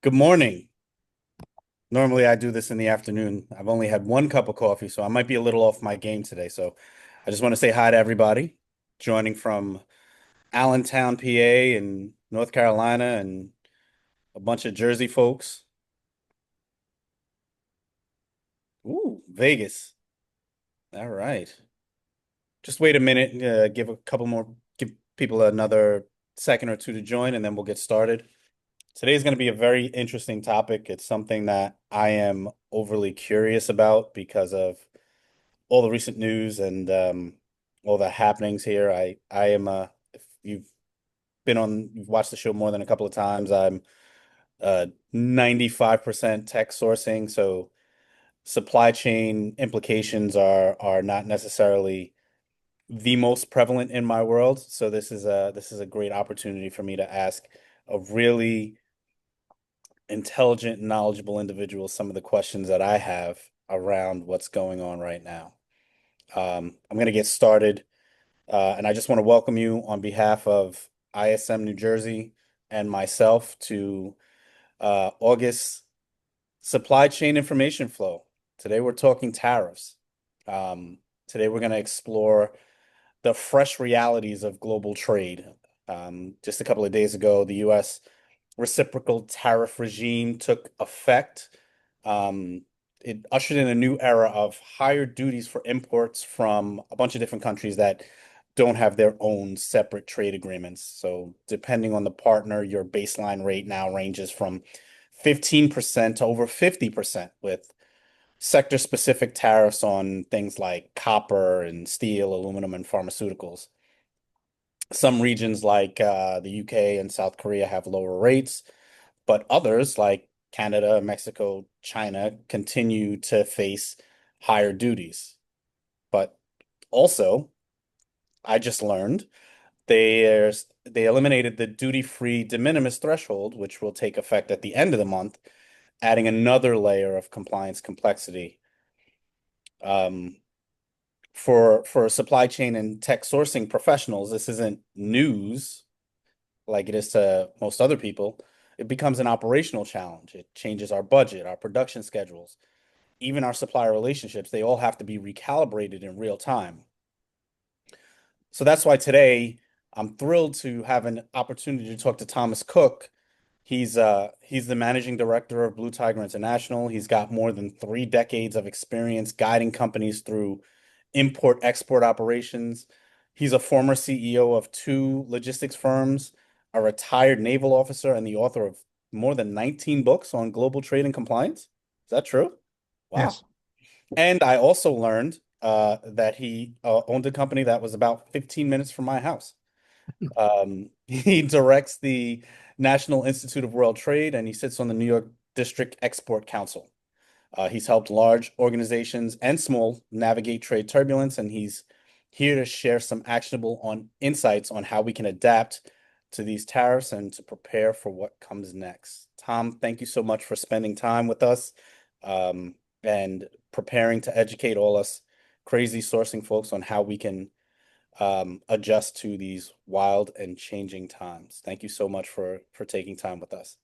Good morning. Normally, I do this in the afternoon. I've only had one cup of coffee, so I might be a little off my game today. So I just want to say hi to everybody joining from Allentown, PA, and North Carolina, and a bunch of Jersey folks. Ooh, Vegas. All right. Just wait a minute, give people another second or two to join, and then we'll get started. Today's going to be a very interesting topic. It's something that I am overly curious about because of all the recent news and all the happenings here. I am if you've watched the show more than a couple of times, I'm 95% tech sourcing, so supply chain implications are not necessarily the most prevalent in my world. So this is a great opportunity for me to ask a really intelligent, knowledgeable individual some of the questions that I have around what's going on right now. I'm going to get started, and I just want to welcome you on behalf of ISM New Jersey and myself to August Supply Chain Information Flow. Today we're talking tariffs. Today we're going to explore the fresh realities of global trade. Just a couple of days ago, the U.S. reciprocal tariff regime took effect. Um, it ushered in a new era of higher duties for imports from a bunch of different countries that don't have their own separate trade agreements. So, depending on the partner, your baseline rate now ranges from 15% to over 50%, with sector specific tariffs on things like copper and steel, aluminum, and pharmaceuticals. Some regions like the UK and South Korea have lower rates, but others like Canada, Mexico, China continue to face higher duties. But also, I just learned they eliminated the duty-free de minimis threshold, which will take effect at the end of the month, adding another layer of compliance complexity. Um, for supply chain and tech sourcing professionals, this isn't news like it is to most other people. It becomes an operational challenge. It changes our budget, our production schedules, even our supplier relationships. They all have to be recalibrated in real time. So that's why today I'm thrilled to have an opportunity to talk to Thomas Cook. He's the managing director of Blue Tiger International. He's got more than 3 decades of experience guiding companies through import-export operations. He's a former CEO of two logistics firms, a retired naval officer, and the author of more than 19 books on global trade and compliance. Is that true? Wow. Yes. And I also learned that he owned a company that was about 15 minutes from my house. He directs the National Institute of World Trade, and he sits on the New York District Export Council. He's helped large organizations and small navigate trade turbulence, and he's here to share some actionable insights on how we can adapt to these tariffs and to prepare for what comes next. Tom, thank you so much for spending time with us, and preparing to educate all us crazy sourcing folks on how we can adjust to these wild and changing times. Thank you so much for taking time with us.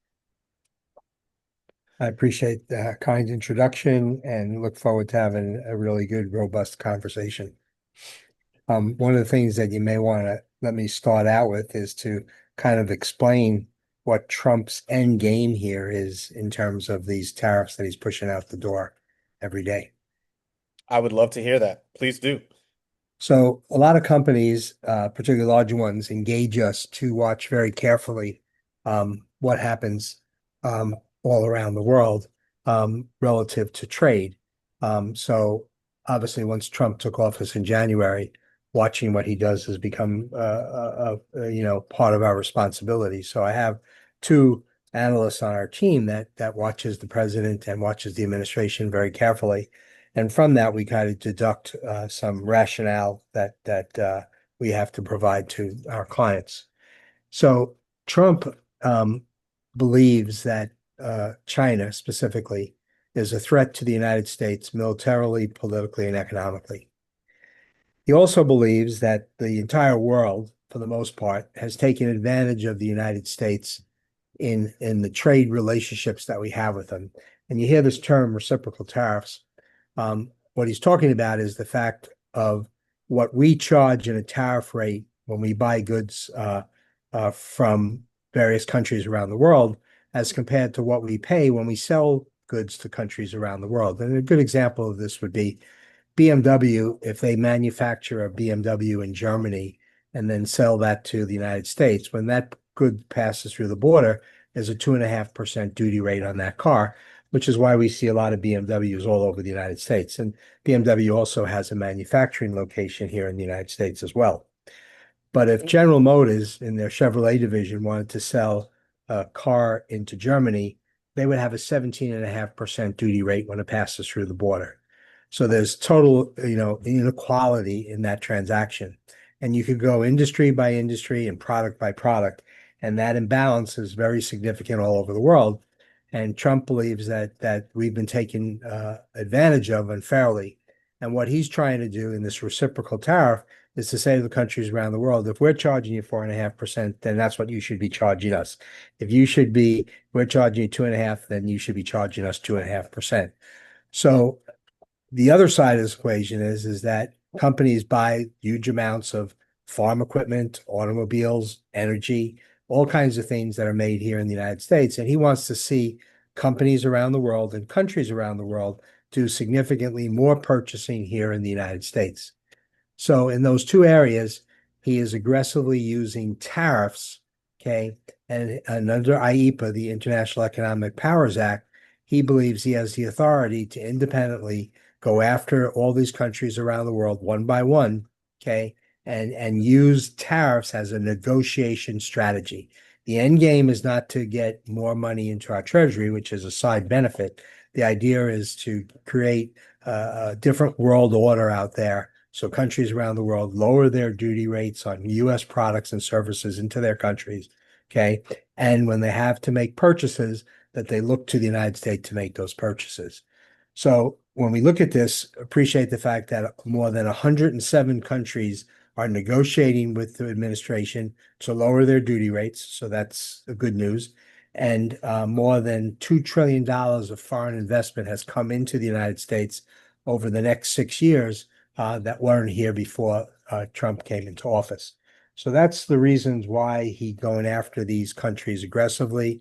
I appreciate the kind introduction and look forward to having a really good, robust conversation. One of the things that you may want to let me start out with is to kind of explain what Trump's end game here is in terms of these tariffs that he's pushing out the door every day. I would love to hear that. Please do. So a lot of companies, particularly large ones, engage us to watch very carefully what happens all around the world relative to trade. So obviously, once Trump took office in January, watching what he does has become part of our responsibility. So I have two analysts on our team that watches the president and watches the administration very carefully. And from that, we kind of deduct some rationale that we have to provide to our clients. So Trump believes that China specifically is a threat to the United States militarily, politically, and economically. He also believes that the entire world, for the most part, has taken advantage of the United States in the trade relationships that we have with them. And you hear this term reciprocal tariffs. What he's talking about is the fact of what we charge in a tariff rate when we buy goods from various countries around the world as compared to what we pay when we sell goods to countries around the world. And a good example of this would be BMW, if they manufacture a BMW in Germany and then sell that to the United States, when that good passes through the border, there's a 2.5% duty rate on that car, which is why we see a lot of BMWs all over the United States. And BMW also has a manufacturing location here in the United States as well. But if General Motors in their Chevrolet division wanted to sell a car into Germany, they would have a 17.5% duty rate when it passes through the border. So there's total, inequality in that transaction. And you could go industry by industry and product by product, and that imbalance is very significant all over the world. And Trump believes that we've been taken advantage of unfairly. And what he's trying to do in this reciprocal tariff is to say to the countries around the world, if we're charging you 4.5%, then that's what you should be charging us. If we're charging you 2.5%, then you should be charging us 2.5%. So the other side of this equation is that companies buy huge amounts of farm equipment, automobiles, energy, all kinds of things that are made here in the United States. And he wants to see companies around the world and countries around the world do significantly more purchasing here in the United States. So in those two areas, he is aggressively using tariffs, okay? And under IEPA, the International Economic Powers Act, he believes he has the authority to independently go after all these countries around the world one by one, okay? And use tariffs as a negotiation strategy. The end game is not to get more money into our treasury, which is a side benefit. The idea is to create a different world order out there so countries around the world lower their duty rates on U.S. products and services into their countries, okay? And when they have to make purchases, that they look to the United States to make those purchases. So when we look at this, appreciate the fact that more than 107 countries are negotiating with the administration to lower their duty rates. So that's good news. And more than $2 trillion of foreign investment has come into the United States over the next 6 years that weren't here before Trump came into office. So that's the reasons why he's going after these countries aggressively,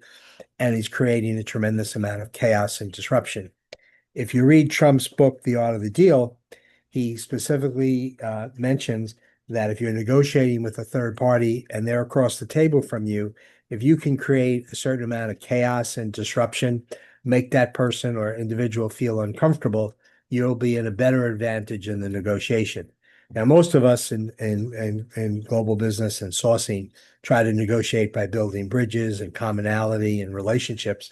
and he's creating a tremendous amount of chaos and disruption. If you read Trump's book, The Art of the Deal, he specifically mentions that if you're negotiating with a third party and they're across the table from you, if you can create a certain amount of chaos and disruption, make that person or individual feel uncomfortable, you'll be in a better advantage in the negotiation. Now, most of us in global business and sourcing try to negotiate by building bridges and commonality and relationships.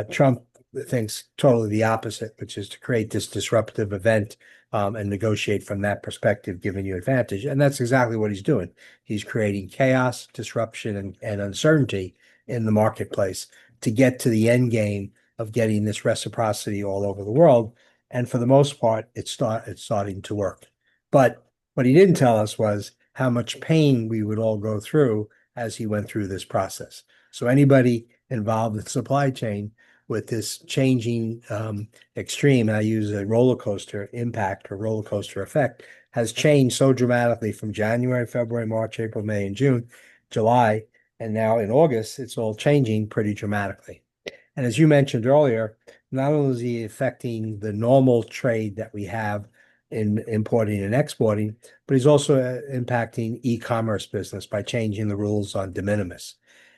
Trump thinks totally the opposite, which is to create this disruptive event and negotiate from that perspective, giving you advantage. And that's exactly what he's doing. He's creating chaos, disruption, and uncertainty in the marketplace to get to the end game of getting this reciprocity all over the world. And for the most part, it's starting to work. But what he didn't tell us was how much pain we would all go through as he went through this process. So anybody involved in supply chain with this changing extreme, and I use a roller coaster impact or roller coaster effect, has changed so dramatically from January, February, March, April, May, and June, July, and now in August, it's all changing pretty dramatically. And as you mentioned earlier, not only is he affecting the normal trade that we have in importing and exporting, but he's also impacting e-commerce business by changing the rules on de minimis.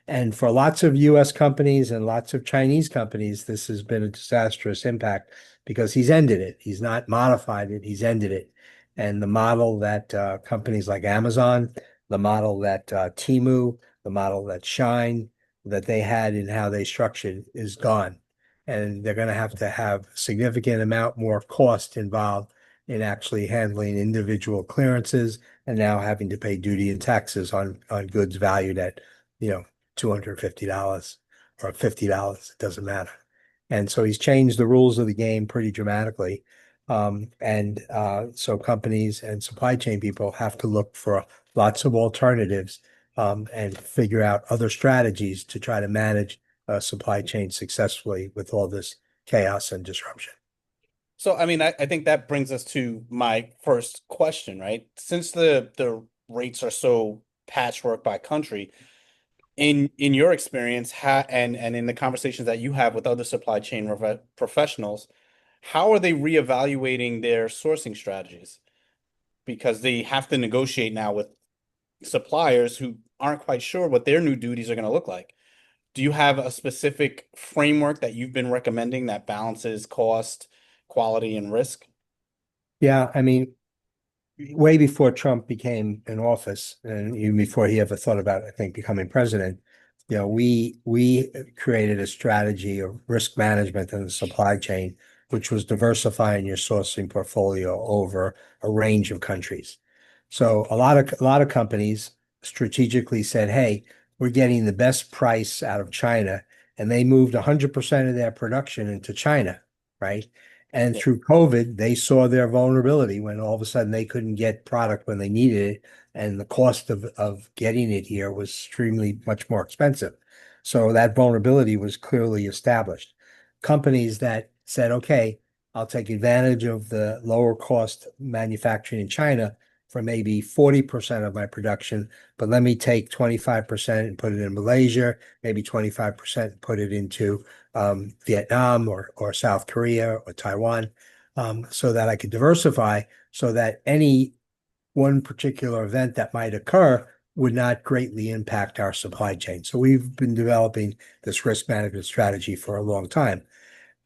And for lots of US companies and lots of Chinese companies, this has been a disastrous impact because he's ended it. He's not modified it, he's ended it. And the model that companies like Amazon, the model that Temu, the model that Shine, that they had in how they structured is gone. And they're going to have significant amount more cost involved in actually handling individual clearances and now having to pay duty and taxes on goods valued at, $250 or $50. It doesn't matter. And so he's changed the rules of the game pretty dramatically. So companies and supply chain people have to look for lots of alternatives and figure out other strategies to try to manage supply chain successfully with all this chaos and disruption. So, I mean, I think that brings us to my first question, right? Since the rates are so patchwork by country, in your experience, and in the conversations that you have with other supply chain professionals, how are they reevaluating their sourcing strategies? Because they have to negotiate now with suppliers who aren't quite sure what their new duties are going to look like. Do you have a specific framework that you've been recommending that balances cost, quality, and risk? Yeah, I mean, way before Trump became in office, and even before he ever thought about, I think, becoming president, we created a strategy of risk management in the supply chain, which was diversifying your sourcing portfolio over a range of countries. So a lot of companies strategically said, "Hey, we're getting the best price out of China," and they moved 100% of their production into China, right? And Yeah. through COVID, they saw their vulnerability when all of a sudden they couldn't get product when they needed it, and the cost of getting it here was extremely much more expensive. So that vulnerability was clearly established. Companies that said, okay, I'll take advantage of the lower cost manufacturing in China for maybe 40% of my production, but let me take 25% and put it in Malaysia, maybe 25% and put it into Vietnam or South Korea or Taiwan, so that I could diversify so that any one particular event that might occur would not greatly impact our supply chain. So we've been developing this risk management strategy for a long time.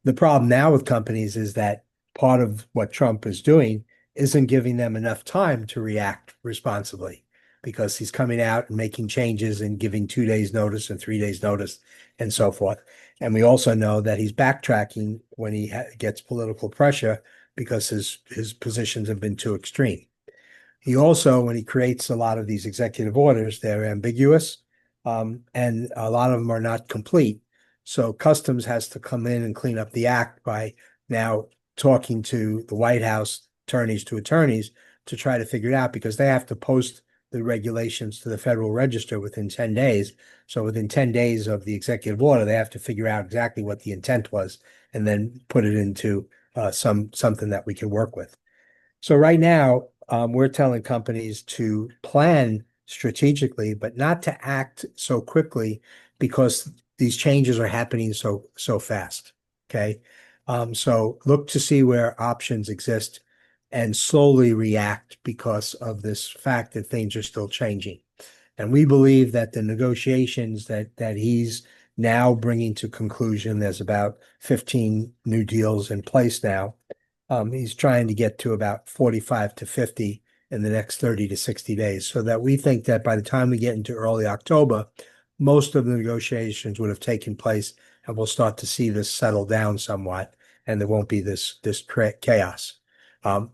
The problem now with companies is that part of what Trump is doing isn't giving them enough time to react responsibly because he's coming out and making changes and giving 2 days notice and 3 days notice and so forth. And we also know that he's backtracking when he gets political pressure because his positions have been too extreme. He also, when he creates a lot of these executive orders, they're ambiguous, and a lot of them are not complete. So Customs has to come in and clean up the act by now talking to the White House attorneys to try to figure it out because they have to post the regulations to the Federal Register within 10 days. So within 10 days of the executive order, they have to figure out exactly what the intent was and then put it into something that we can work with. So right now, we're telling companies to plan strategically, but not to act so quickly because these changes are happening so fast. Okay. So look to see where options exist and slowly react because of this fact that things are still changing. And we believe that the negotiations that he's now bringing to conclusion, there's about 15 new deals in place now. He's trying to get to about 45 to 50 in the next 30 to 60 days, so that we think that by the time we get into early October, most of the negotiations would have taken place and we'll start to see this settle down somewhat and there won't be this chaos.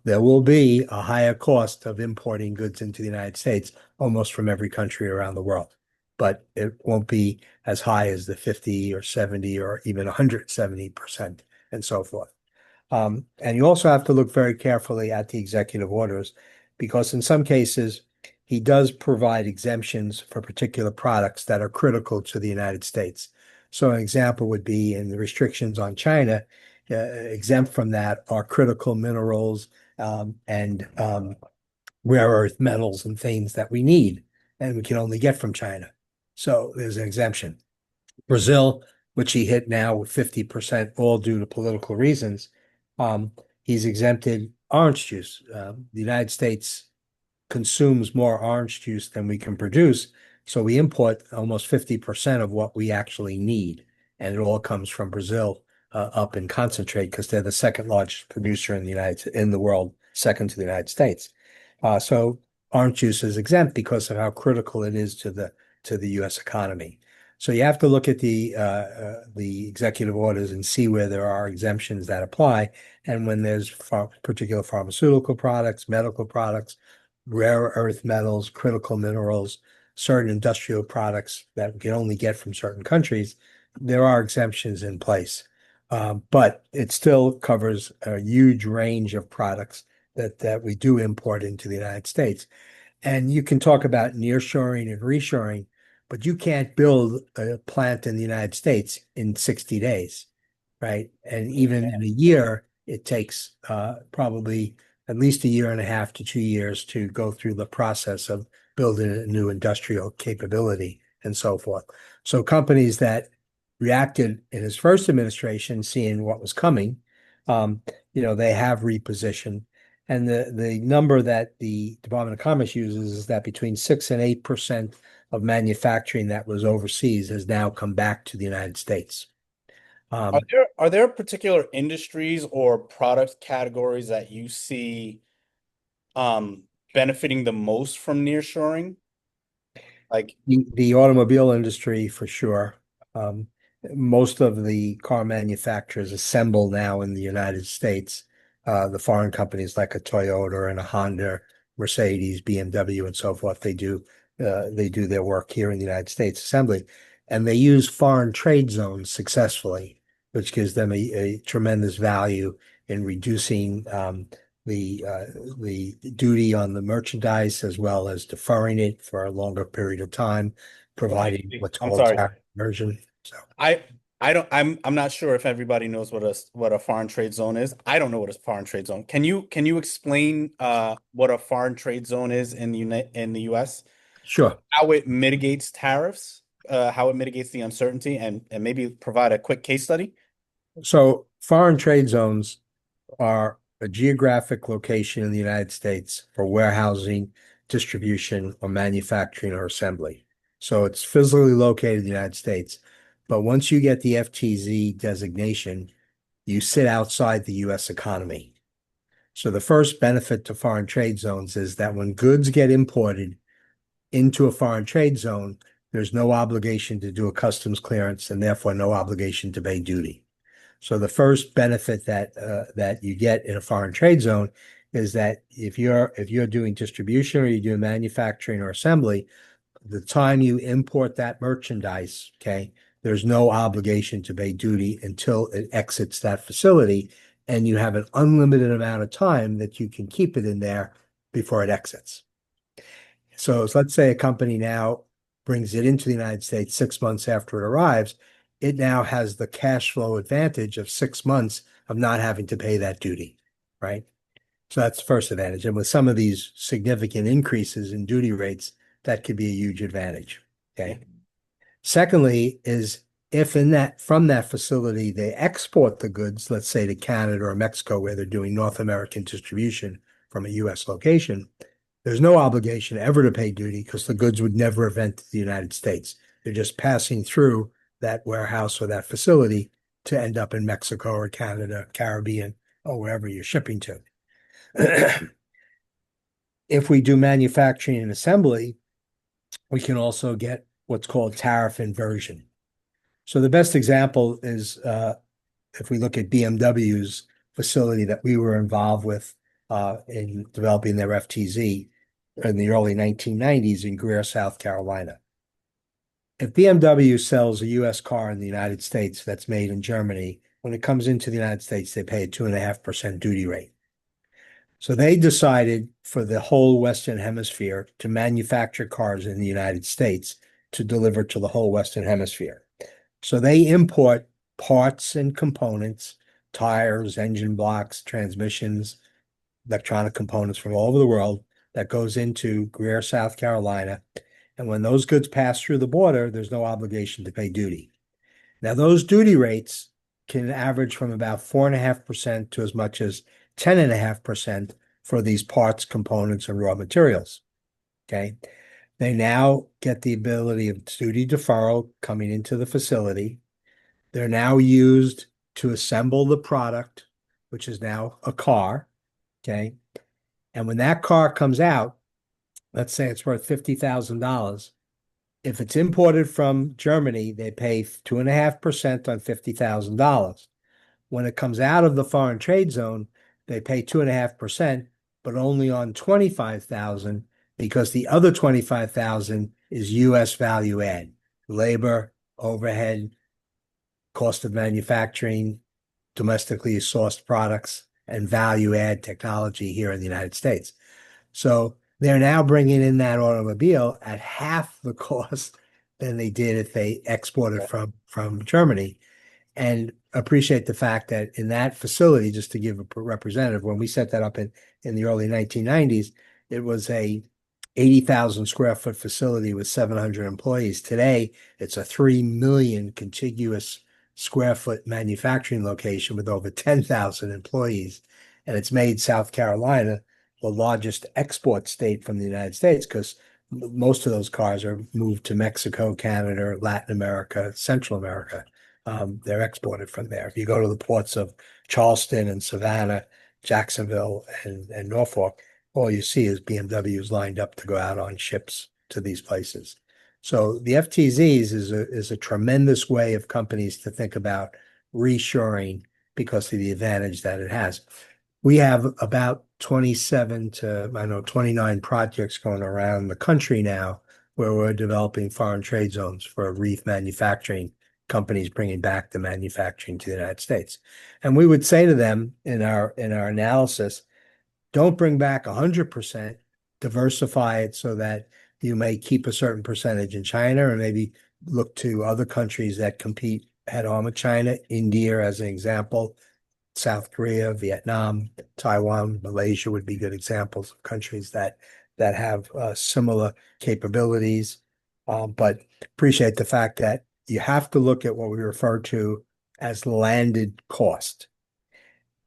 There will be a higher cost of importing goods into the United States almost from every country around the world, but it won't be as high as the 50 or 70 or even 170% and so forth. And you also have to look very carefully at the executive orders because in some cases, he does provide exemptions for particular products that are critical to the United States. So an example would be in the restrictions on China, exempt from that are critical minerals and rare earth metals and things that we need and we can only get from China. So there's an exemption. Brazil, which he hit now with 50%, all due to political reasons, um, he's exempted orange juice. The United States consumes more orange juice than we can produce, so we import almost 50% of what we actually need, and it all comes from Brazil up in concentrate because they're the second largest producer in the world, second to the United States. So orange juice is exempt because of how critical it is to the U.S. economy. So you have to look at the executive orders and see where there are exemptions that apply. And when there's particular pharmaceutical products, medical products, rare earth metals, critical minerals, certain industrial products that we can only get from certain countries, there are exemptions in place. But it still covers a huge range of products that we do import into the United States. And you can talk about nearshoring and reshoring, but you can't build a plant in the United States in 60 days, right? And even in a year, it takes probably at least a year and a half to 2 years to go through the process of building a new industrial capability and so forth. So companies that reacted in his first administration, seeing what was coming, um, they have repositioned. And the number that the Department of Commerce uses is that between 6 and 8% of manufacturing that was overseas has now come back to the United States. Um, Are there particular industries or product categories that you see um benefiting the most from nearshoring? Like, the automobile industry for sure. Um, Most of the car manufacturers assemble now in the United States. The foreign companies like a Toyota and a Honda, Mercedes, BMW, and so forth, they do their work here in the United States assembly, and they use foreign trade zones successfully, which gives them a tremendous value in reducing the duty on the merchandise as well as deferring it for a longer period of time, so providing actually, what's I'm called sorry. tariff conversion. So I I'm not sure if everybody knows what a foreign trade zone is. I don't know what a foreign trade zone. Can you explain what a foreign trade zone is in the US? sure. How it mitigates tariffs, how it mitigates the uncertainty, and maybe provide a quick case study? So foreign trade zones are a geographic location in the United States for warehousing, distribution, or manufacturing or assembly. So it's physically located in the United States. But once you get the FTZ designation, you sit outside the US economy. So the first benefit to foreign trade zones is that when goods get imported into a foreign trade zone, there's no obligation to do a customs clearance and therefore no obligation to pay duty. So the first benefit that you get in a foreign trade zone is that if you're doing distribution or you're doing manufacturing or assembly, the time you import that merchandise, okay, there's no obligation to pay duty until it exits that facility, and you have an unlimited amount of time that you can keep it in there before it exits. So let's say a company now brings it into the United States 6 months after it arrives. It now has the cash flow advantage of 6 months of not having to pay that duty, right? So that's the first advantage. And with some of these significant increases in duty rates, that could be a huge advantage. Yeah. Okay. Secondly, is if in that from that facility they export the goods, let's say to Canada or Mexico, where they're doing North American distribution from a US location, there's no obligation ever to pay duty because the goods would never have entered the United States. They're just passing through that warehouse or that facility to end up in Mexico or Canada, Caribbean, or wherever you're shipping to. If we do manufacturing and assembly, we can also get what's called tariff inversion. So the best example is if we look at BMW's facility that we were involved with in developing their FTZ in the early 1990s in Greer, South Carolina. If BMW sells a US car in the United States that's made in Germany, when it comes into the United States, they pay a 2.5% duty rate. So they decided for the whole Western Hemisphere to manufacture cars in the United States to deliver to the whole Western Hemisphere. So they import parts and components, tires, engine blocks, transmissions, electronic components from all over the world that goes into Greer, South Carolina. And when those goods pass through the border, there's no obligation to pay duty. Now, those duty rates can average from about 4.5% to as much as 10.5% for these parts, components, and raw materials. Okay. They now get the ability of duty deferral coming into the facility. They're now used to assemble the product, which is now a car. Okay. And when that car comes out, let's say it's worth $50,000. If it's imported from Germany, they pay 2.5% on $50,000. When it comes out of the foreign trade zone, they pay 2.5%, but only on 25,000 because the other 25,000 is US value add, labor, overhead, cost of manufacturing, domestically sourced products, and value add technology here in the United States. So they're now bringing in that automobile at half the cost than they did if they exported Right. from Germany. And appreciate the fact that in that facility, just to give a representative, when we set that up in the early 1990s, it was a 80,000 square foot facility with 700 employees. Today, it's a 3 million contiguous square foot manufacturing location with over 10,000 employees. And it's made South Carolina the largest export state from the United States because most of those cars are moved to Mexico, Canada, Latin America, Central America. They're exported from there. If you go to the ports of Charleston and Savannah, Jacksonville, and Norfolk, all you see is BMWs lined up to go out on ships to these places. So the FTZs is a tremendous way of companies to think about reshoring because of the advantage that it has. We have about 27 to, I know, 29 projects going around the country now where we're developing foreign trade zones for wreath manufacturing companies bringing back the manufacturing to the United States. And we would say to them in our analysis, don't bring back 100%, diversify it so that you may keep a certain percentage in China or maybe look to other countries that compete head on with China, India as an example, South Korea, Vietnam, Taiwan, Malaysia would be good examples of countries that have similar capabilities. But appreciate the fact that you have to look at what we refer to as landed cost.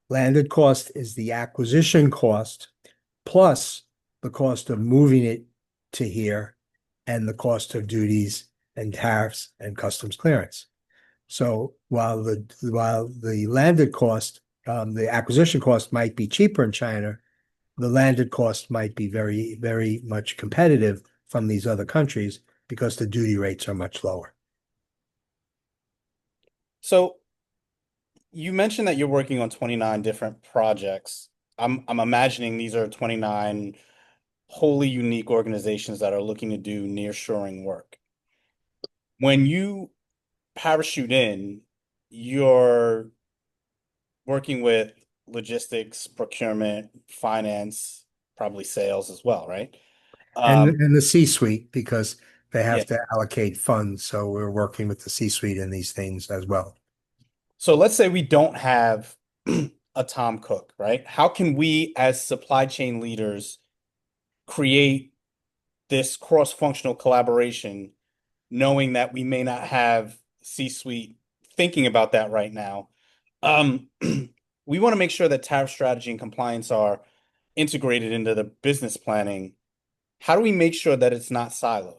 Landed cost is the acquisition cost plus the cost of moving it to here and the cost of duties and tariffs and customs clearance. So while the landed cost, the acquisition cost might be cheaper in China, the landed cost might be very, very much competitive from these other countries because the duty rates are much lower. So you mentioned that you're working on 29 different projects. I'm imagining these are 29 wholly unique organizations that are looking to do nearshoring work. When you parachute in, you're working with logistics, procurement, finance, probably sales as well, right? And Um, and the C-suite because they yeah. have to allocate funds. So we're working with the C-suite in these things as well. So let's say we don't have a Tom Cook, right? How can we, as supply chain leaders, create this cross-functional collaboration, knowing that we may not have C-suite thinking about that right now? Um, we want to make sure that tariff strategy and compliance are integrated into the business planning. How do we make sure that it's not siloed?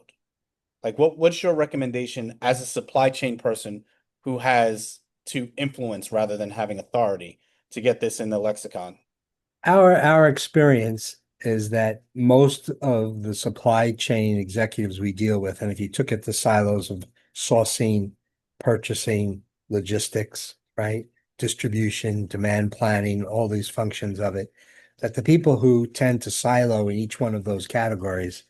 Like, what's your recommendation as a supply chain person who has to influence rather than having authority to get this in the lexicon? Our experience is that most of the supply chain executives we deal with, and if you took it the silos of sourcing, purchasing, logistics, right? Distribution, demand planning, all these functions of it, that the people who tend to silo in each one of those categories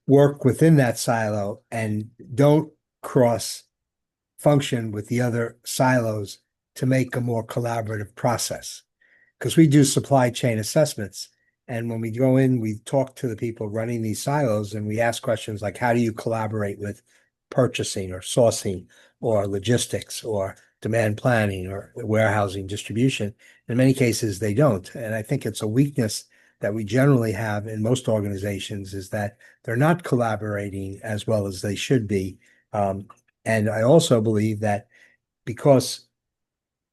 work within that silo and don't cross function with the other silos to make a more collaborative process because we do supply chain assessments. And when we go in, we talk to the people running these silos and we ask questions like, how do you collaborate with purchasing or sourcing or logistics or demand planning or warehousing distribution? In many cases, they don't. And I think it's a weakness that we generally have in most organizations is that they're not collaborating as well as they should be. And I also believe that because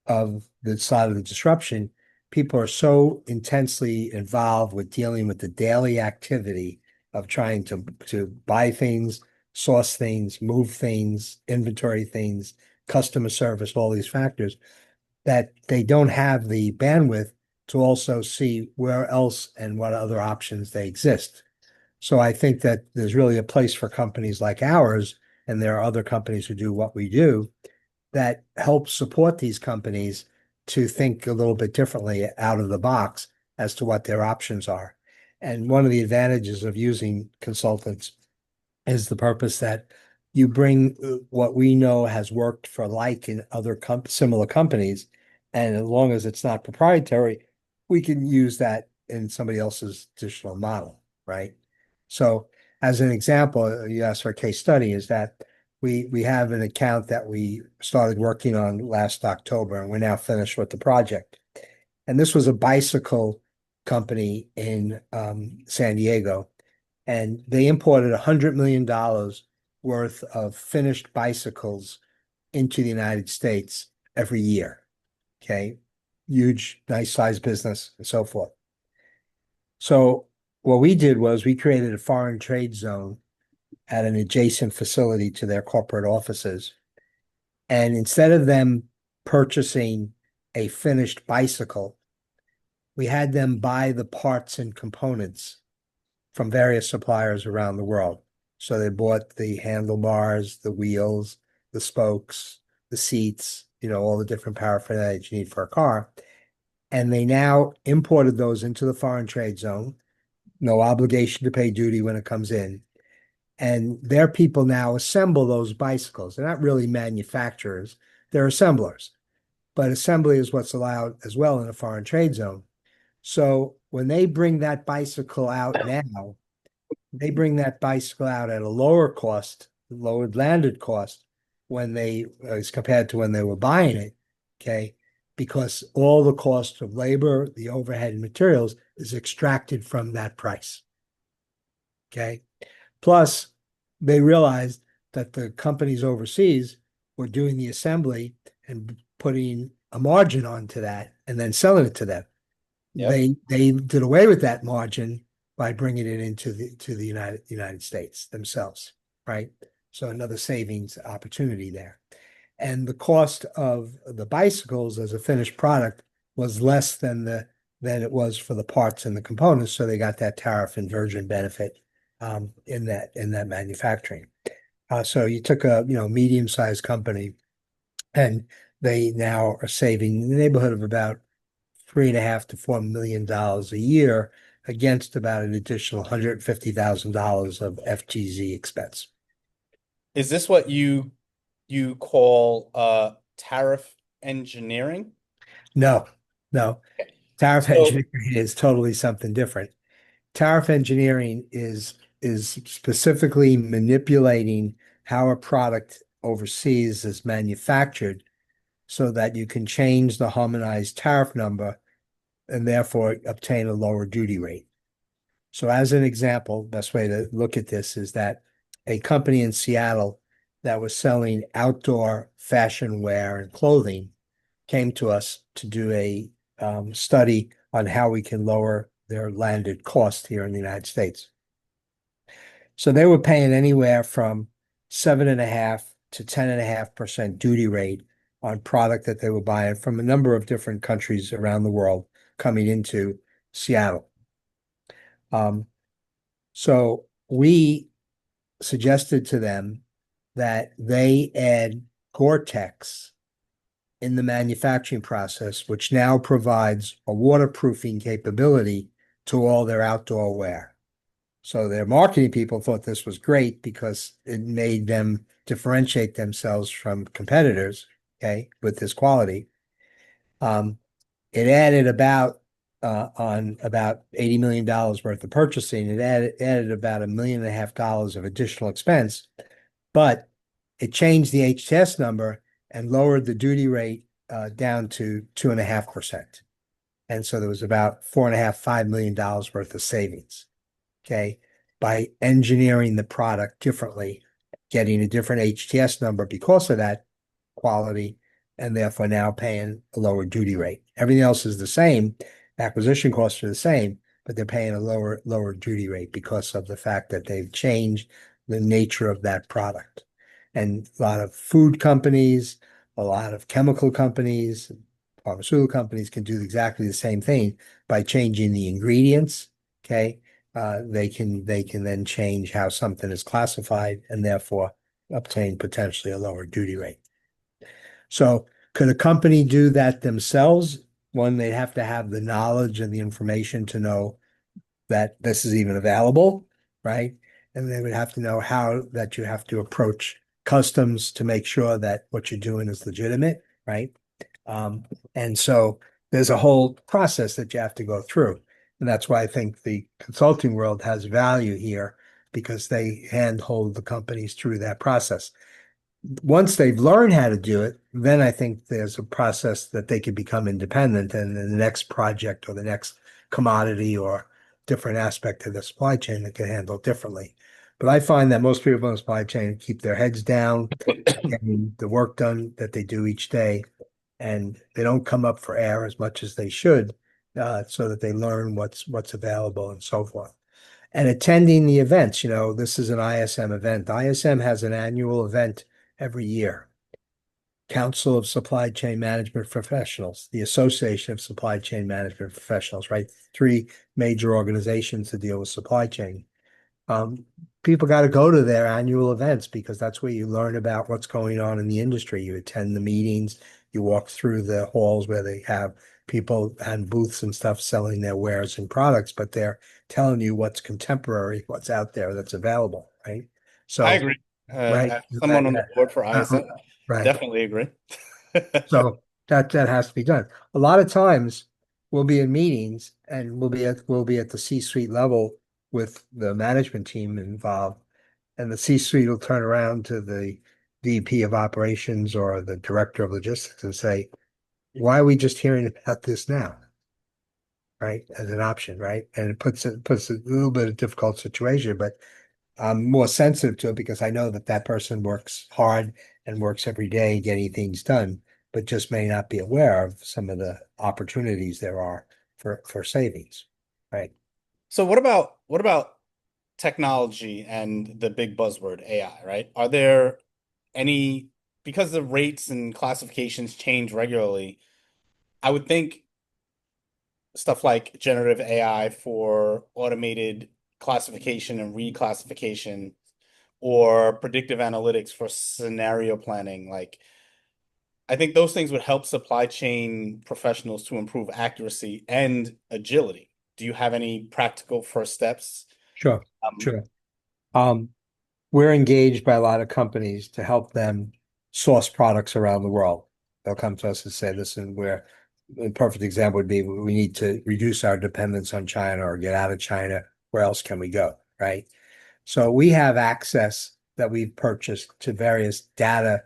of the side of the disruption, people are so intensely involved with dealing with the daily activity of trying to buy things, source things, move things, inventory things, customer service, all these factors, that they don't have the bandwidth to also see where else and what other options they exist. So I think that there's really a place for companies like ours, and there are other companies who do what we do that help support these companies to think a little bit differently out of the box as to what their options are. And one of the advantages of using consultants is the purpose that you bring what we know has worked for like in other similar companies. And as long as it's not proprietary, we can use that in somebody else's additional model, right? So as an example, you asked for a case study, is that we have an account that we started working on last October, and we're now finished with the project. And this was a bicycle company in San Diego, and they imported $100 million worth of finished bicycles into the United States every year. Okay, huge, nice size business and so forth. So what we did was we created a foreign trade zone at an adjacent facility to their corporate offices. And instead of them purchasing a finished bicycle, we had them buy the parts and components from various suppliers around the world. So they bought the handlebars, the wheels, the spokes, the seats, all the different paraphernalia you need for a car. And they now imported those into the foreign trade zone, no obligation to pay duty when it comes in. And their people now assemble those bicycles. They're not really manufacturers, they're assemblers. But assembly is what's allowed as well in a foreign trade zone. So when they bring that bicycle out now, they bring that bicycle out at a lower cost, lower landed cost when they, as compared to when they were buying it, okay? Because all the cost of labor, the overhead and materials is extracted from that price, okay? Plus, they realized that the companies overseas were doing the assembly and putting a margin onto that and then selling it to them. Yep. They did away with that margin by bringing it into the United States themselves, right? So another savings opportunity there. And the cost of the bicycles as a finished product was less than it was for the parts and the components. So they got that tariff inversion benefit in that manufacturing. So you took a medium-sized company, and they now are saving in the neighborhood of about $3.5 to $4 million a year against about an additional $150,000 of FTZ expense. Is this what you call tariff engineering? No, no. Tariff So engineering is totally something different. Tariff engineering is specifically manipulating how a product overseas is manufactured so that you can change the harmonized tariff number and therefore obtain a lower duty rate. So as an example, best way to look at this is that a company in Seattle that was selling outdoor fashion wear and clothing came to us to do a study on how we can lower their landed cost here in the United States. So they were paying anywhere from 7.5 to 10.5% duty rate on product that they were buying from a number of different countries around the world coming into Seattle. Um, so we suggested to them that they add Gore-Tex in the manufacturing process, which now provides a waterproofing capability to all their outdoor wear. So their marketing people thought this was great because it made them differentiate themselves from competitors, okay, with this quality. It added on about $80 million worth of purchasing, it added about $1.5 million of additional expense, but it changed the HTS number and lowered the duty rate down to 2.5%. And so there was about $4.5, $5 million worth of savings, okay, by engineering the product differently, getting a different HTS number because of that quality, and therefore now paying a lower duty rate. Everything else is the same. Acquisition costs are the same, but they're paying a lower duty rate because of the fact that they've changed the nature of that product. And a lot of food companies, a lot of chemical companies, pharmaceutical companies can do exactly the same thing by changing the ingredients. Okay. They can then change how something is classified and therefore obtain potentially a lower duty rate. So could a company do that themselves? One, they'd have to have the knowledge and the information to know that this is even available, right? And they would have to know how that you have to approach customs to make sure that what you're doing is legitimate, right? Um, and so there's a whole process that you have to go through. And that's why I think the consulting world has value here because they handhold the companies through that process. Once they've learned how to do it, then I think there's a process that they can become independent, and then the next project or the next commodity or different aspect of the supply chain that can handle differently. But I find that most people in the supply chain keep their heads down, getting the work done that they do each day, and they don't come up for air as much as they should, so that they learn what's available and so forth. And attending the events, this is an ISM event. ISM has an annual event every year. Council of Supply Chain Management Professionals, the Association of Supply Chain Management Professionals, right? Three major organizations that deal with supply chain. Um, People got to go to their annual events because that's where you learn about what's going on in the industry. You attend the meetings, you walk through the halls where they have people and booths and stuff selling their wares and products, but they're telling you what's contemporary, what's out there that's available, right? I So, agree. right, As someone on the board for uh, ISM, right. definitely agree. So that has to be done. A lot of times we'll be in meetings and we'll be at the C-suite level with the management team involved, and the C-suite will turn around to the VP of operations or the director of logistics and say, why are we just hearing about this now? Right? As an option, right? And it puts a little bit of difficult situation, but I'm more sensitive to it because I know that that person works hard and works every day getting things done, but just may not be aware of some of the opportunities there are for savings, right? So what about technology and the big buzzword AI, right? Are there any, because the rates and classifications change regularly, I would think stuff like generative AI for automated classification and reclassification or predictive analytics for scenario planning, like I think those things would help supply chain professionals to improve accuracy and agility. Do you have any practical first steps? Sure, Um, sure. Um, we're engaged by a lot of companies to help them source products around the world. They'll come to us and say, listen, a perfect example would be we need to reduce our dependence on China or get out of China. Where else can we go? Right. So we have access that we've purchased to various data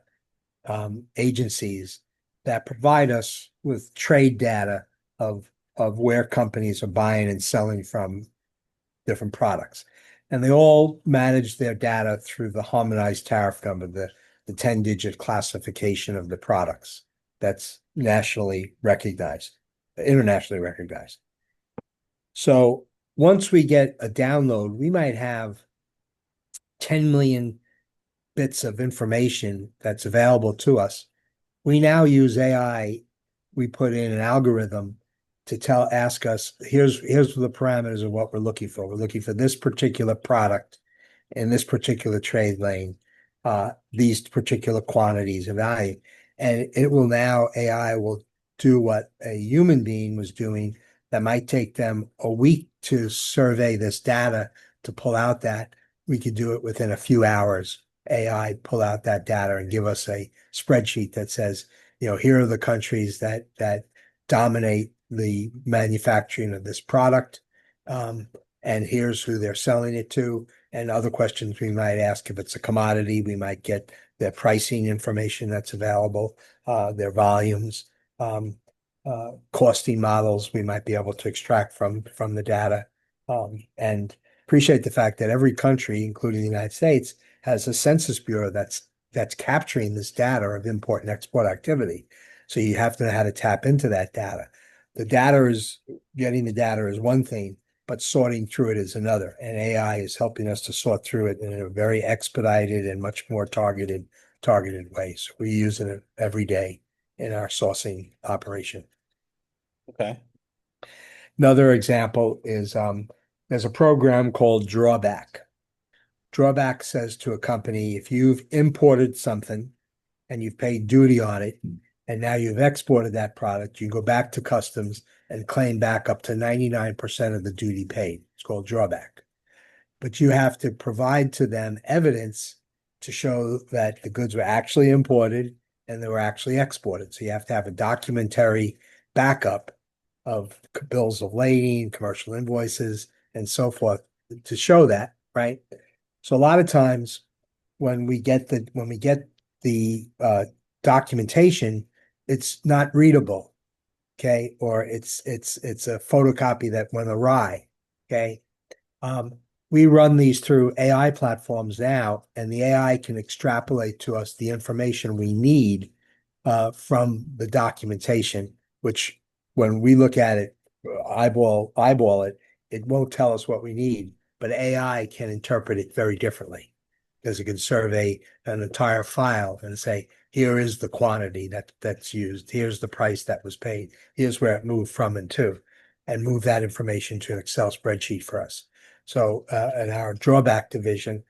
agencies that provide us with trade data of where companies are buying and selling from different products. And they all manage their data through the harmonized tariff number, the 10-digit classification of the products that's nationally recognized, internationally recognized. So once we get a download, we might have 10 million bits of information that's available to us. We now use AI. We put in an algorithm to ask us, here's the parameters of what we're looking for. We're looking for this particular product in this particular trade lane, these particular quantities of value. And it will now, AI will do what a human being was doing that might take them a week to survey this data to pull out that. We could do it within a few hours. AI pull out that data and give us a spreadsheet that says, here are the countries that dominate the manufacturing of this product. And here's who they're selling it to. And other questions we might ask if it's a commodity, we might get their pricing information that's available, their volumes, costing models we might be able to extract from the data. And appreciate the fact that every country, including the United States, has a census bureau that's capturing this data of import and export activity. So you have to know how to tap into that data. Getting the data is one thing, but sorting through it is another. And AI is helping us to sort through it in a very expedited and much more targeted way. So we use it every day in our sourcing operation. okay. Another example is there's a program called Drawback. Drawback says to a company, if you've imported something and you've paid duty on it, and now you've exported that product, you go back to customs and claim back up to 99% of the duty paid. It's called drawback. But you have to provide to them evidence to show that the goods were actually imported and they were actually exported. So you have to have a documentary backup of bills of lading, commercial invoices, and so forth to show that, right? So a lot of times when we get the documentation, it's not readable, okay, or it's a photocopy that went awry, okay. Um, we run these through AI platforms now, and the AI can extrapolate to us the information we need from the documentation, which when we look at it, eyeball it, it won't tell us what we need, but AI can interpret it very differently because it can survey an entire file and say, here is the quantity that's used, here's the price that was paid, here's where it moved from and to, and move that information to an Excel spreadsheet for us. So, in our drawback division,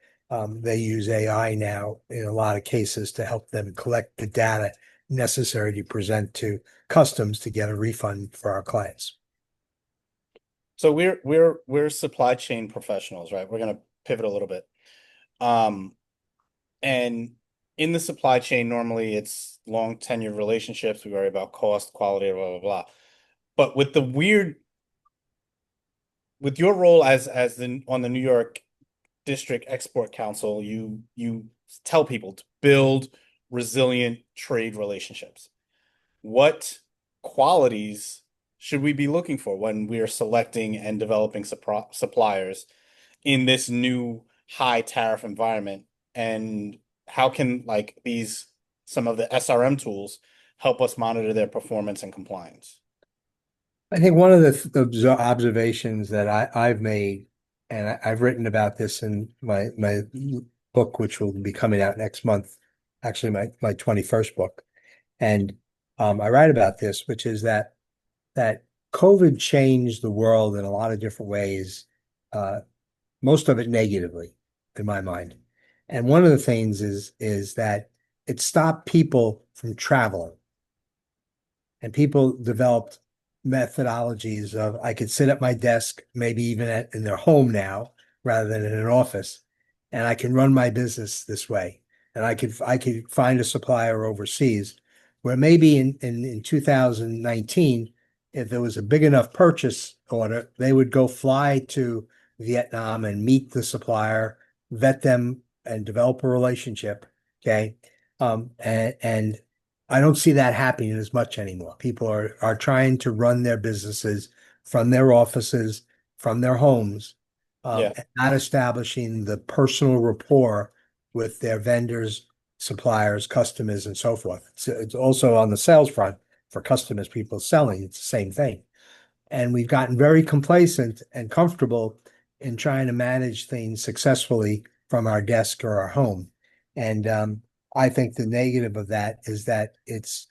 they use AI now in a lot of cases to help them collect the data necessary to present to customs to get a refund for our clients. So we're supply chain professionals, right? We're gonna pivot a little bit. Um, and in the supply chain, normally it's long tenured relationships. We worry about cost, quality, blah blah blah. But with your role as the on the New York District Export Council, you tell people to build resilient trade relationships. What qualities should we be looking for when we are selecting and developing suppliers in this new high tariff environment? And how can like these some of the SRM tools help us monitor their performance and compliance? I think one of the observations that I've made, and I've written about this in my book, which will be coming out next month, actually my 21st book. And I write about this, which is that COVID changed the world in a lot of different ways, uh, most of it negatively, in my mind. And one of the things is that it stopped people from traveling. And people developed methodologies of I could sit at my desk, maybe even in their home now, rather than in an office, and I can run my business this way. And I could find a supplier overseas where maybe in 2019, if there was a big enough purchase order, they would go fly to Vietnam and meet the supplier, vet them, and develop a relationship. Okay. And I don't see that happening as much anymore. People are trying to run their businesses from their offices, from their homes, Yeah. and not establishing the personal rapport with their vendors, suppliers, customers, and so forth. It's also on the sales front for customers, people selling. It's the same thing. And we've gotten very complacent and comfortable in trying to manage things successfully from our desk or our home. And I think the negative of that is that it's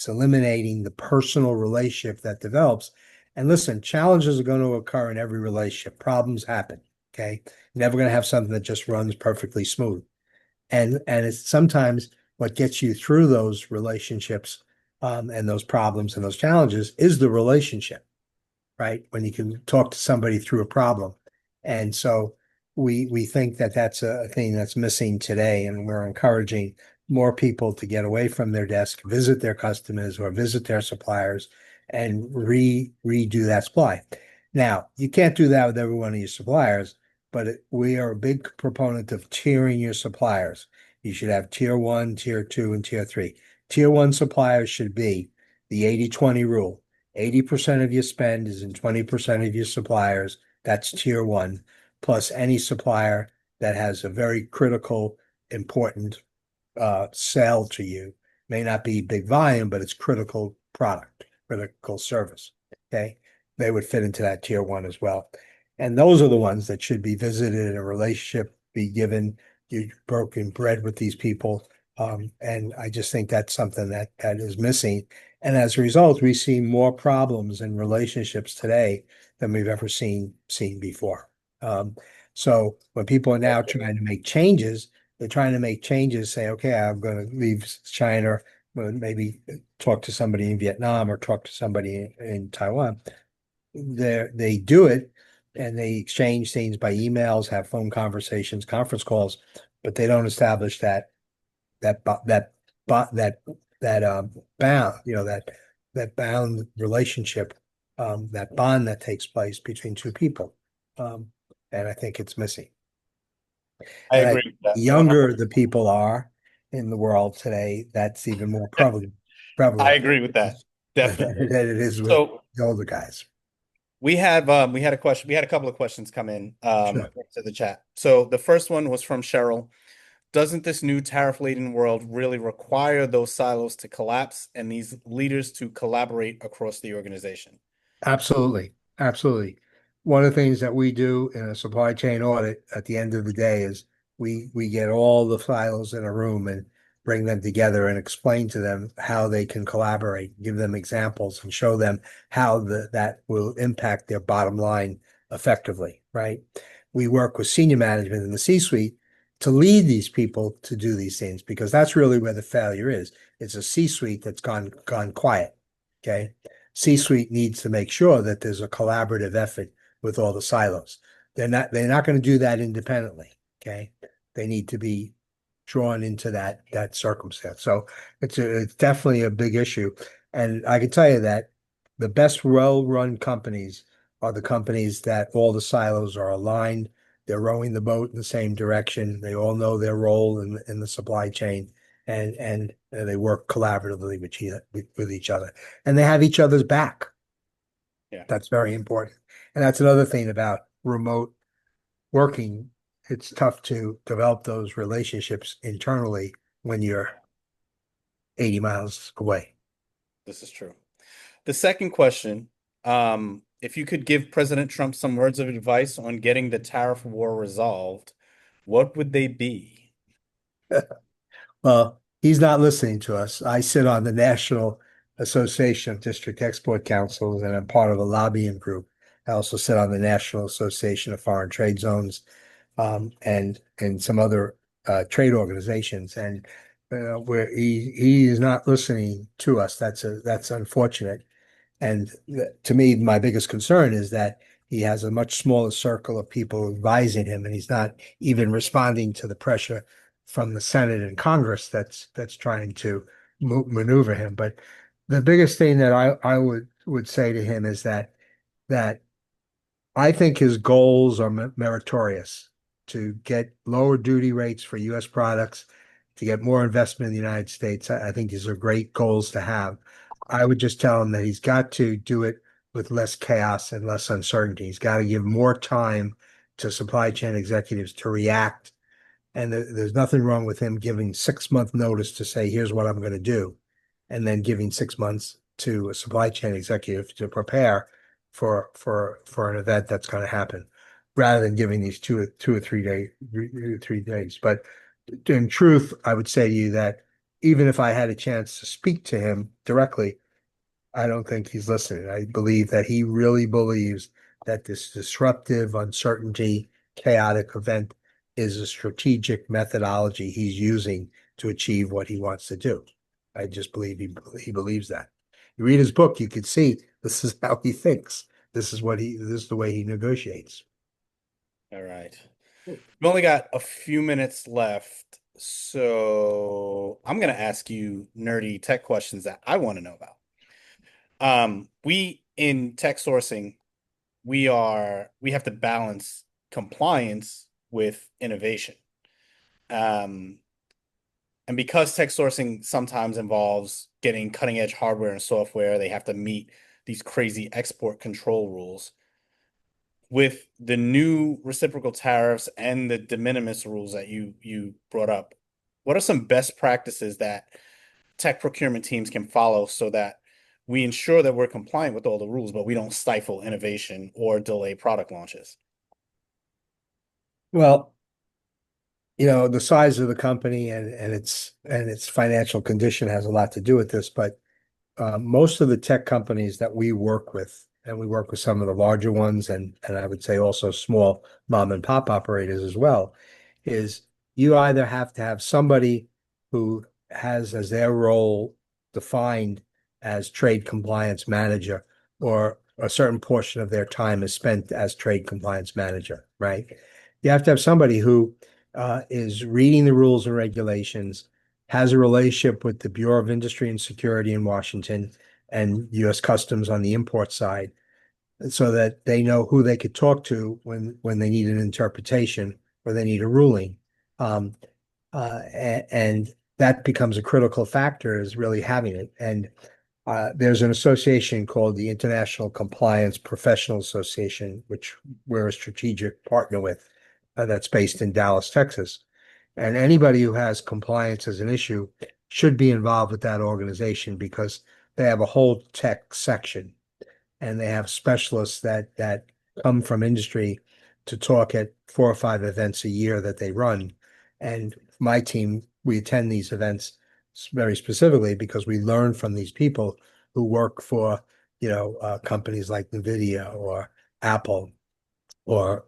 eliminating the personal relationship that develops. And listen, challenges are going to occur in every relationship. Problems happen. Okay. You're never going to have something that just runs perfectly smooth. And it's sometimes what gets you through those relationships and those problems and those challenges is the relationship, right? When you can talk to somebody through a problem. And so we think that that's a thing that's missing today, and we're encouraging more people to get away from their desk, visit their customers or visit their suppliers, and redo that supply. Now, you can't do that with every one of your suppliers, but we are a big proponent of tiering your suppliers. You should have tier one, tier two, and tier three. Tier one suppliers should be the 80-20 rule. 80% of your spend is in 20% of your suppliers. That's tier one, plus any supplier that has a very critical, important sale to you. May not be big volume, but it's critical product, critical service. Okay. They would fit into that tier one as well. And those are the ones that should be visited in a relationship, be given, you broken bread with these people. And I just think that's something that is missing. And as a result, we see more problems in relationships today than we've ever seen before. So when people are now trying to make changes, they're trying to make changes, say, okay, I'm going to leave China, but maybe talk to somebody in Vietnam or talk to somebody in Taiwan. They do it and they exchange things by emails, have phone conversations, conference calls, but they don't establish that that that bound, that bound relationship, that bond that takes place between two people. Um, and I think it's missing. I And I, agree with that younger 100%. the people are in the world today, that's even more I prevalent agree with that. than Definitely. it is with So the older guys. we had a question. We had a couple of questions come in Sure. to the chat. So the first one was from Cheryl. Doesn't this new tariff-laden world really require those silos to collapse and these leaders to collaborate across the organization? Absolutely. Absolutely. One of the things that we do in a supply chain audit at the end of the day is we get all the silos in a room and bring them together and explain to them how they can collaborate, give them examples and show them how that will impact their bottom line effectively, right? We work with senior management in the C-suite to lead these people to do these things because that's really where the failure is. It's a C-suite that's gone quiet. Okay. C-suite needs to make sure that there's a collaborative effort with all the silos. They're not going to do that independently. Okay. They need to be drawn into that circumstance. So it's definitely a big issue. And I can tell you that the best well-run companies are the companies that all the silos are aligned. They're rowing the boat in the same direction. They all know their role in the supply chain and they work collaboratively with each other. And they have each other's back. Yeah, That's very important. And that's another thing about remote working. It's tough to develop those relationships internally when you're 80 miles away. this is true. The second question, if you could give President Trump some words of advice on getting the tariff war resolved, what would they be? Well, he's not listening to us. I sit on the National Association of District Export Councils, and I'm part of a lobbying group. I also sit on the National Association of Foreign Trade Zones, and some other trade organizations. And where he is not listening to us. That's unfortunate. And to me, my biggest concern is that he has a much smaller circle of people advising him, and he's not even responding to the pressure from the Senate and Congress that's trying to maneuver him. But the biggest thing that I would say to him is that I think his goals are meritorious to get lower duty rates for U.S. products, to get more investment in the United States. I think these are great goals to have. I would just tell him that he's got to do it with less chaos and less uncertainty. He's got to give more time to supply chain executives to react, and there's nothing wrong with him giving 6 month notice to say, here's what I'm going to do, and then giving 6 months to a supply chain executive to prepare for an event that's going to happen, rather than giving these 2 or 3 days. But in truth, I would say to you that even if I had a chance to speak to him directly, I don't think he's listening. I believe that he really believes that this disruptive, uncertainty, chaotic event is a strategic methodology he's using to achieve what he wants to do. I just believe he believes that. You read his book, you could see this is how he thinks. This is the way he negotiates. All right. We've only got a few minutes left, so I'm going to ask you nerdy tech questions that I want to know about. We in tech sourcing, we have to balance compliance with innovation. Um, and because tech sourcing sometimes involves getting cutting edge hardware and software, they have to meet these crazy export control rules. With the new reciprocal tariffs and the de minimis rules that you brought up, what are some best practices that tech procurement teams can follow so that we ensure that we're compliant with all the rules, but we don't stifle innovation or delay product launches? Well, the size of the company and its financial condition has a lot to do with this, but most of the tech companies that we work with, and we work with some of the larger ones, and I would say also small mom and pop operators as well, is you either have to have somebody who has as their role defined as trade compliance manager, or a certain portion of their time is spent as trade compliance manager, right? You have to have somebody who is reading the rules and regulations, has a relationship with the Bureau of Industry and Security in Washington and U.S. Customs on the import side, so that they know who they could talk to when they need an interpretation or they need a ruling. Um, and that becomes a critical factor is really having it. And there's an association called the International Compliance Professional Association, which we're a strategic partner with, that's based in Dallas, Texas. And anybody who has compliance as an issue should be involved with that organization because they have a whole tech section and they have specialists that come from industry to talk at 4 or 5 events a year that they run. And my team, we attend these events very specifically because we learn from these people who work for, companies like NVIDIA or Apple or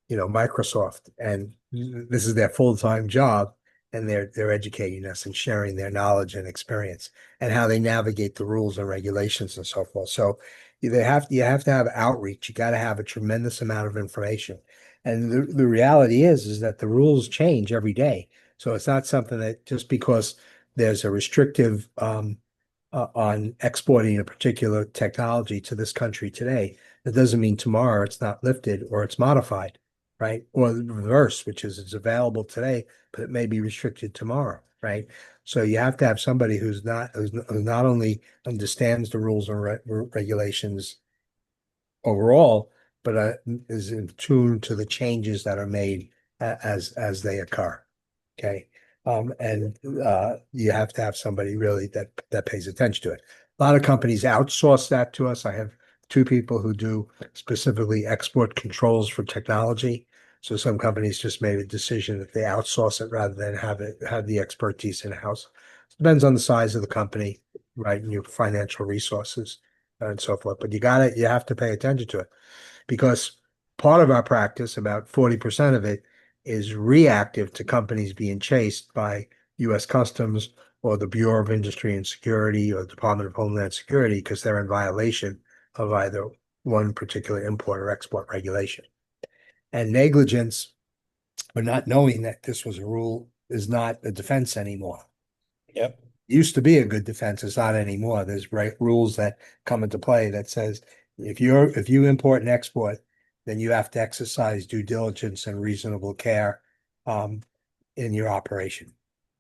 Microsoft, and this is their full-time job, and they're educating us and sharing their knowledge and experience and how they navigate the rules and regulations and so forth. So you have to have outreach. You got to have a tremendous amount of information. And the reality is that the rules change every day. So it's not something that just because there's a restrictive on exporting a particular technology to this country today, that doesn't mean tomorrow it's not lifted or it's modified, right? Or the reverse, which is it's available today, but it may be restricted tomorrow, right? So you have to have somebody who not only understands the rules and regulations overall, but is in tune to the changes that are made as they occur. Okay. And you have to have somebody really that pays attention to it. A lot of companies outsource that to us. I have two people who do specifically export controls for technology. So some companies just made a decision that they outsource it rather than have the expertise in-house. Depends on the size of the company, right, and your financial resources and so forth. But you have to pay attention to it because part of our practice, about 40% of it, is reactive to companies being chased by U.S. Customs or the Bureau of Industry and Security or the Department of Homeland Security because they're in violation of either one particular import or export regulation. And negligence or not knowing that this was a rule is not a defense anymore. Yep. Used to be a good defense. It's not anymore. There's rules that come into play that says if you import and export, then you have to exercise due diligence and reasonable care in your operation.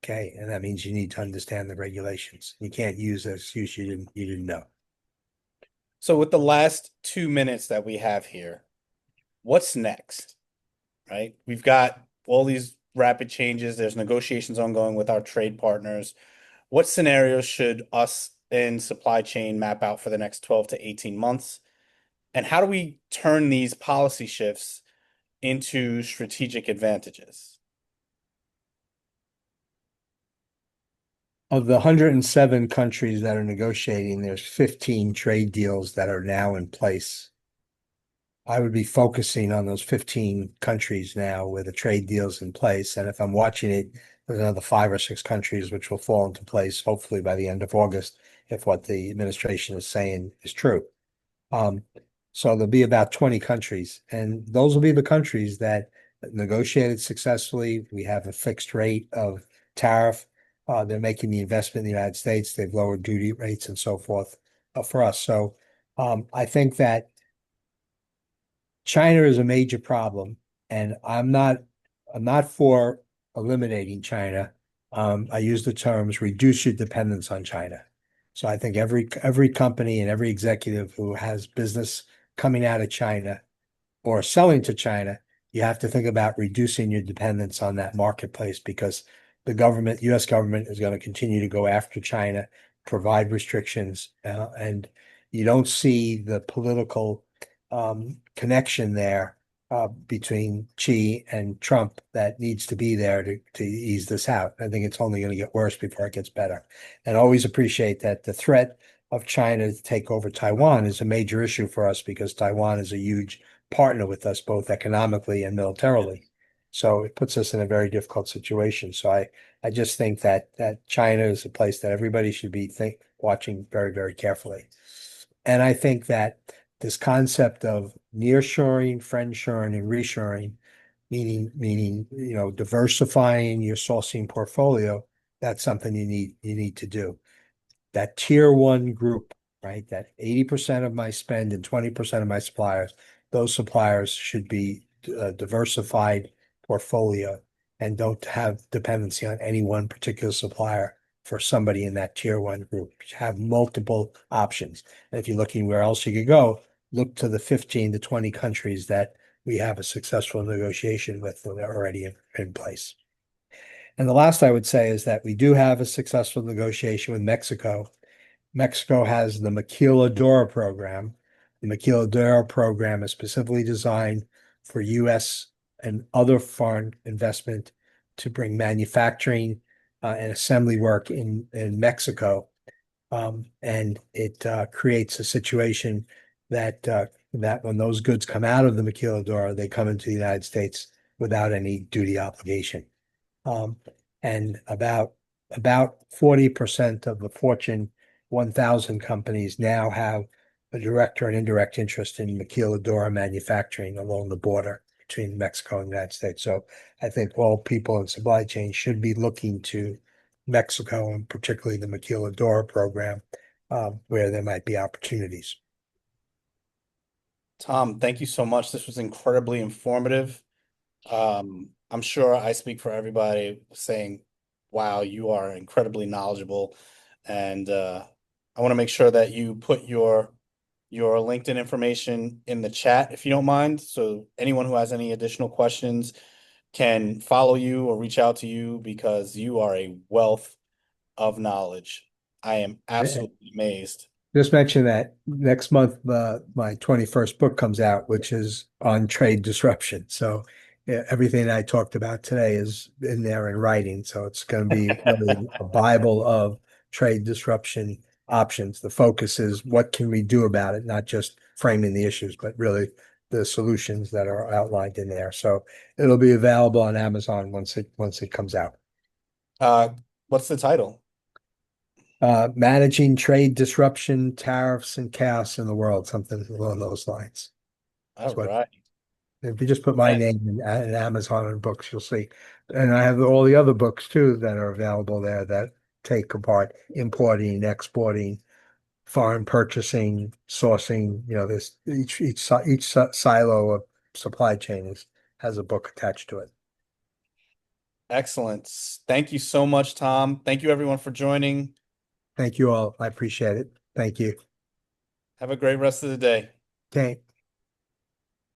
Okay, and that means you need to understand the regulations. You can't use an excuse you didn't know. So with the last 2 minutes that we have here, what's next? Right? We've got all these rapid changes. There's negotiations ongoing with our trade partners. What scenarios should us in supply chain map out for the next 12 to 18 months? And how do we turn these policy shifts into strategic advantages? Of the 107 countries that are negotiating, there's 15 trade deals that are now in place. I would be focusing on those 15 countries now where the trade deal's in place. And if I'm watching it, there's another 5 or 6 countries which will fall into place hopefully by the end of August, if what the administration is saying is true. Um, so there'll be about 20 countries, and those will be the countries that negotiated successfully. We have a fixed rate of tariff. They're making the investment in the United States. They've lowered duty rates and so forth for us. So I think that China is a major problem, and I'm not for eliminating China. I use the terms reduce your dependence on China. So I think every company and every executive who has business coming out of China or selling to China, you have to think about reducing your dependence on that marketplace because U.S. government is going to continue to go after China, provide restrictions, and you don't see the political connection there between Xi and Trump that needs to be there to ease this out. I think it's only going to get worse before it gets better. And always appreciate that the threat of China to take over Taiwan is a major issue for us because Taiwan is a huge partner with us both economically and militarily. So it puts us in a very difficult situation. So I just think that China is a place that everybody should be watching very, very carefully. And I think that this concept of nearshoring, friendshoring, and reshoring, meaning diversifying your sourcing portfolio, that's something you need to do. That tier one group, right? That 80% of my spend and 20% of my suppliers, those suppliers should be diversified portfolio and don't have dependency on any one particular supplier for somebody in that tier one group. Have multiple options. And if you're looking where else you could go, look to the 15 to 20 countries that we have a successful negotiation with that are already in place. And the last I would say is that we do have a successful negotiation with Mexico. Mexico has the Maquiladora program. The Maquiladora program is specifically designed for U.S. and other foreign investment to bring manufacturing and assembly work in Mexico. And it creates a situation that when those goods come out of the Maquiladora, they come into the United States without any duty obligation. Um, and about 40% of the Fortune 1000 companies now have a direct or an indirect interest in maquiladora manufacturing along the border between Mexico and the United States. So I think all people in supply chain should be looking to Mexico and particularly the maquiladora program, where there might be opportunities. Tom, thank you so much. This was incredibly informative. I'm sure I speak for everybody saying, wow, you are incredibly knowledgeable. And I want to make sure that you put your LinkedIn information in the chat if you don't mind. So anyone who has any additional questions can follow you or reach out to you because you are a wealth of knowledge. I am absolutely amazed. Just mention that next month, my 21st book comes out, which is on trade disruption. So yeah, everything I talked about today is in there in writing. So it's going to be really a Bible of trade disruption options. The focus is what can we do about it, not just framing the issues, but really the solutions that are outlined in there. So it'll be available on Amazon once it comes out. Uh, what's the title? Managing trade disruption, tariffs, and chaos in the world, something along those lines. All That's what, right. if you just put my And name in Amazon and books, you'll see. And I have all the other books too that are available there that take apart importing, exporting, foreign purchasing, sourcing. There's each silo of supply chain has a book attached to it. excellent. Thank you so much, Tom. Thank you everyone for joining. Thank you all. I appreciate it. Thank you. Have a great rest of the day. Okay.